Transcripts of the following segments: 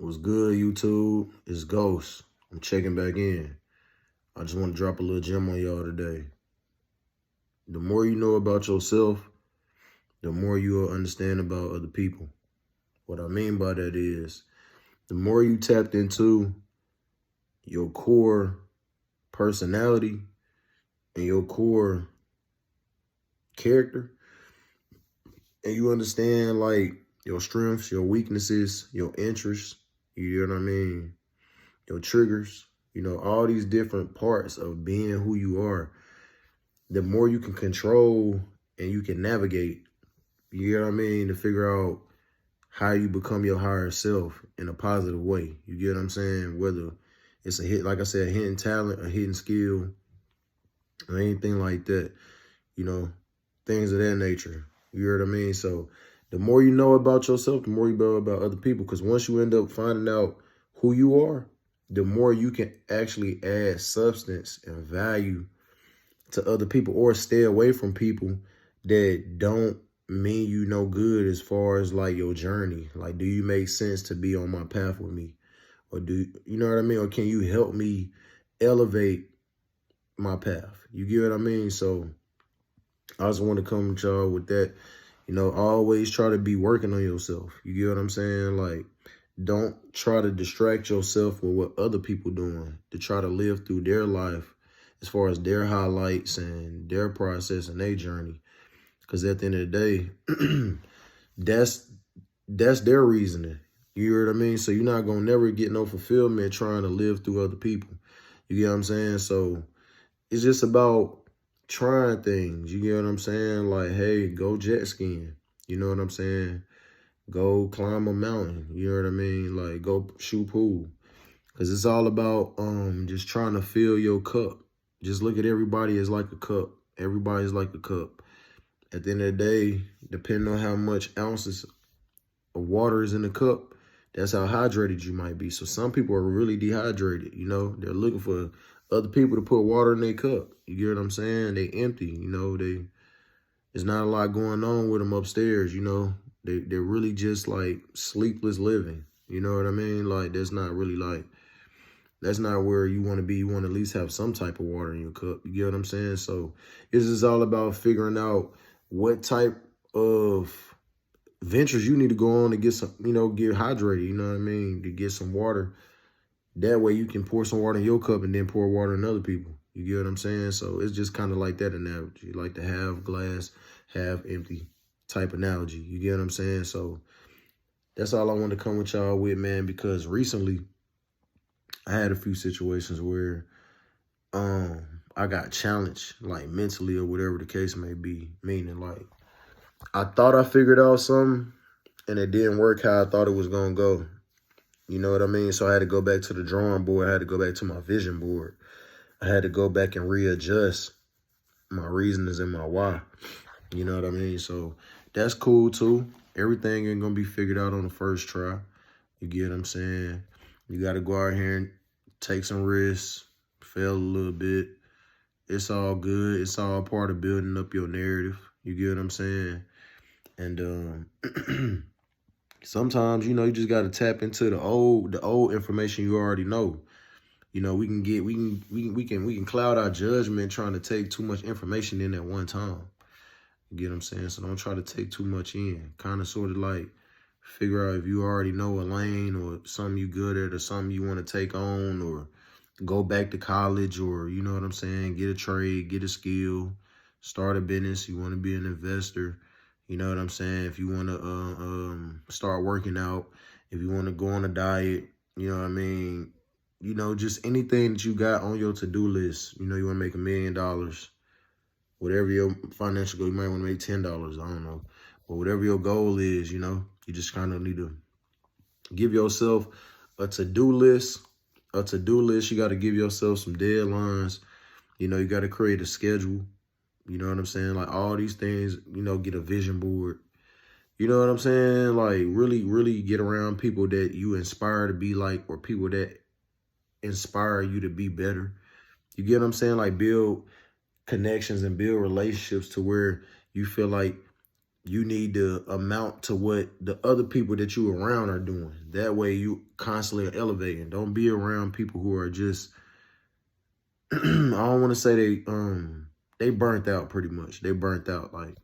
What's good, YouTube? It's Ghost. I'm checking back in. I just want to drop a little gem on y'all today. The more you know about yourself, the more you will understand about other people. What I mean by that is, the more you tapped into your core personality and your core character, and you understand like your strengths, your weaknesses, your interests, you know what I mean, your triggers, all these different parts of being who you are, the more you can control and you can navigate, you know what I mean, to figure out how you become your higher self in a positive way. You get what I'm saying? Whether it's a hit, like I said, a hidden talent, a hidden skill, or anything like that, you know, things of that nature. You know what I mean? So the more you know about yourself, the more you know about other people. Because once you end up finding out who you are, the more you can actually add substance and value to other people, or stay away from people that don't mean you no good as far as like your journey. Like, do you make sense to be on my path with me? Or do you know what I mean? Or can you help me elevate my path? You get what I mean? So I just want to come to y'all with that. Always try to be working on yourself. You get what I'm saying? Like, don't try to distract yourself with what other people doing to try to live through their life as far as their highlights and their process and their journey. Because at the end of the day, that's their reasoning. You hear what I mean? So you're not gonna never get no fulfillment trying to live through other people. You get what I'm saying? So it's just about trying things. You get what I'm saying? Like, hey, go jet skiing. You know what I'm saying? Go climb a mountain. You know what I mean? Like, go shoot pool. Because it's all about just trying to fill your cup. Just look at everybody as like a cup. Everybody's like a cup. At the end of the day, depending on how much ounces of water is in the cup, that's how hydrated you might be. So some people are really dehydrated. They're looking for other people to put water in their cup. You get what I'm saying? They empty. There's not a lot going on with them upstairs. They're really just like sleepless living. You know what I mean? Like, that's not where you want to be. You want to at least have some type of water in your cup. You get what I'm saying? So this is all about figuring out what type of ventures you need to go on to get some, get hydrated. You know what I mean? To get some water. That way you can pour some water in your cup and then pour water in other people. You get what I'm saying? So it's just kind of like that analogy, like the half glass, half empty type analogy. You get what I'm saying? So that's all I want to come with y'all with, man, because recently I had a few situations where I got challenged, like mentally or whatever the case may be. Meaning, like, I thought I figured out something and it didn't work how I thought it was gonna go. You know what I mean? So I had to go back to the drawing board. I had to go back to my vision board. I had to go back and readjust my reasonings and my why. You know what I mean? So that's cool too. Everything ain't gonna be figured out on the first try. You get what I'm saying? You gotta go out here and take some risks, fail a little bit. It's all good. It's all part of building up your narrative. You get what I'm saying? And sometimes, you just gotta tap into the old information you already know. We can cloud our judgment trying to take too much information in at one time. You get what I'm saying? So don't try to take too much in. Kind of sort of like figure out if you already know a lane or something you good at or something you want to take on, or go back to college, or you know what I'm saying, get a trade, get a skill, start a business. You want to be an investor. You know what I'm saying? If you want to start working out, if you want to go on a diet, you know what I mean? Just anything that you got on your to-do list. You want to make $1 million. Whatever your financial goal, you might want to make $10. I don't know. But whatever your goal is, you just kind of need to give yourself a to-do list. A to-do list, you got to give yourself some deadlines. You got to create a schedule. You know what I'm saying? Like, all these things, get a vision board. You know what I'm saying? Like, really, really get around people that you inspire to be like, or people that inspire you to be better. You get what I'm saying? Like, build connections and build relationships to where you feel like you need to amount to what the other people that you around are doing. That way you constantly are elevating. Don't be around people who are just, I don't want to say they burnt out pretty much. They burnt out. Like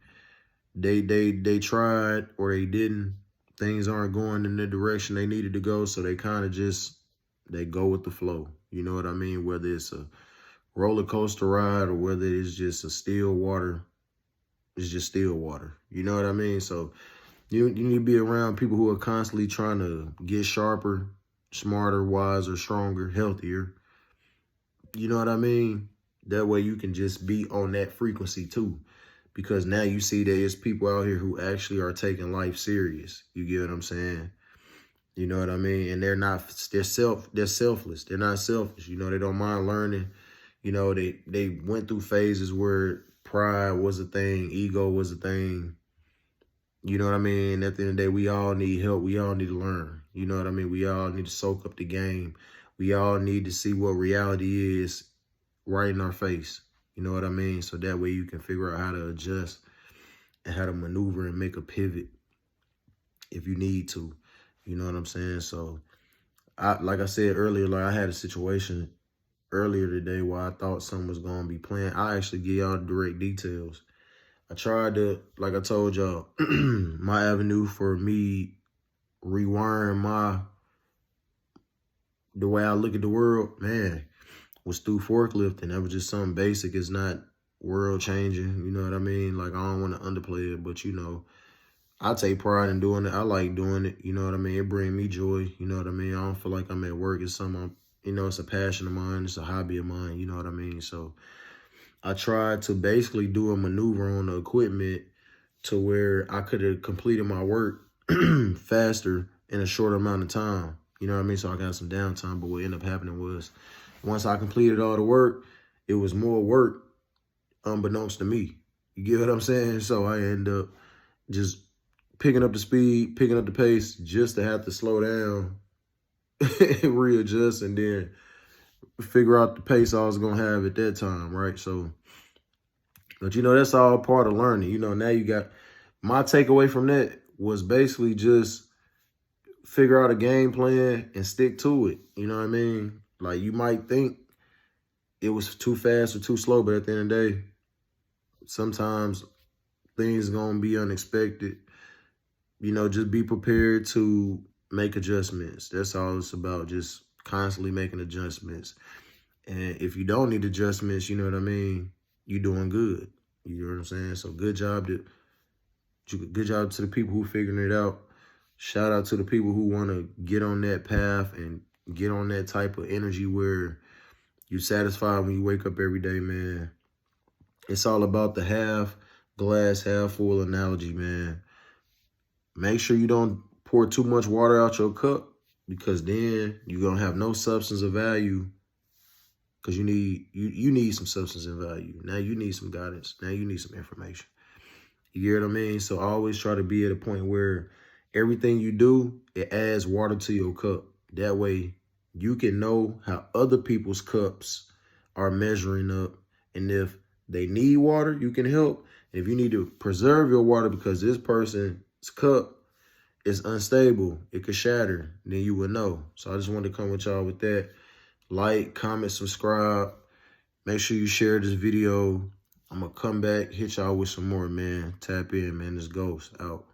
they tried or they didn't. Things aren't going in the direction they needed to go. So they kind of just, they go with the flow. You know what I mean? Whether it's a roller coaster ride or whether it's just a still water, it's just still water. You know what I mean? So you need to be around people who are constantly trying to get sharper, smarter, wiser, stronger, healthier. You know what I mean? That way you can just be on that frequency too. Because now you see there's people out here who actually are taking life serious. You get what I'm saying? You know what I mean? And they're selfless. They're not selfish. You know, they don't mind learning. You know, they went through phases where pride was a thing, ego was a thing. You know what I mean? At the end of the day, we all need help. We all need to learn. You know what I mean? We all need to soak up the game. We all need to see what reality is right in our face. You know what I mean? So that way you can figure out how to adjust and how to maneuver and make a pivot if you need to. You know what I'm saying? So, like I said earlier, like I had a situation earlier today where I thought something was going to be planned. I actually give y'all the direct details. I tried to, like I told y'all, my avenue for me rewiring the way I look at the world, man, was through forklifting. That was just something basic. It's not world changing. You know what I mean? Like, I don't want to underplay it, but you know, I take pride in doing it. I like doing it. You know what I mean? It brings me joy. You know what I mean? I don't feel like I'm at work. It's something, you know, it's a passion of mine. It's a hobby of mine. You know what I mean? So I tried to basically do a maneuver on the equipment to where I could have completed my work faster in a shorter amount of time. You know what I mean? So I got some downtime, but what ended up happening was once I completed all the work, it was more work unbeknownst to me. You get what I'm saying? So I end up just picking up the speed, picking up the pace just to have to slow down, readjust, and then figure out the pace I was going to have at that time, right? So, but you know, that's all part of learning. You know, now you got, my takeaway from that was basically just figure out a game plan and stick to it. You know what I mean? Like, you might think it was too fast or too slow, but at the end of the day, sometimes things going to be unexpected. You know, just be prepared to make adjustments. That's all it's about, just constantly making adjustments. And if you don't need adjustments, you know what I mean, you're doing good. You know what I'm saying? So good job to the people who figuring it out. Shout out to the people who want to get on that path and get on that type of energy where you're satisfied when you wake up every day, man. It's all about the half glass, half full analogy, man. Make sure you don't pour too much water out your cup, because then you're going to have no substance of value, because you need some substance and value. Now you need some guidance. Now you need some information. You get what I mean? So always try to be at a point where everything you do, it adds water to your cup. That way you can know how other people's cups are measuring up. And if they need water, you can help. And if you need to preserve your water because this person's cup is unstable, it could shatter, then you would know. So I just wanted to come with y'all with that. Like, comment, subscribe. Make sure you share this video. I'm going to come back, hit y'all with some more, man. Tap in, man. This Ghost out.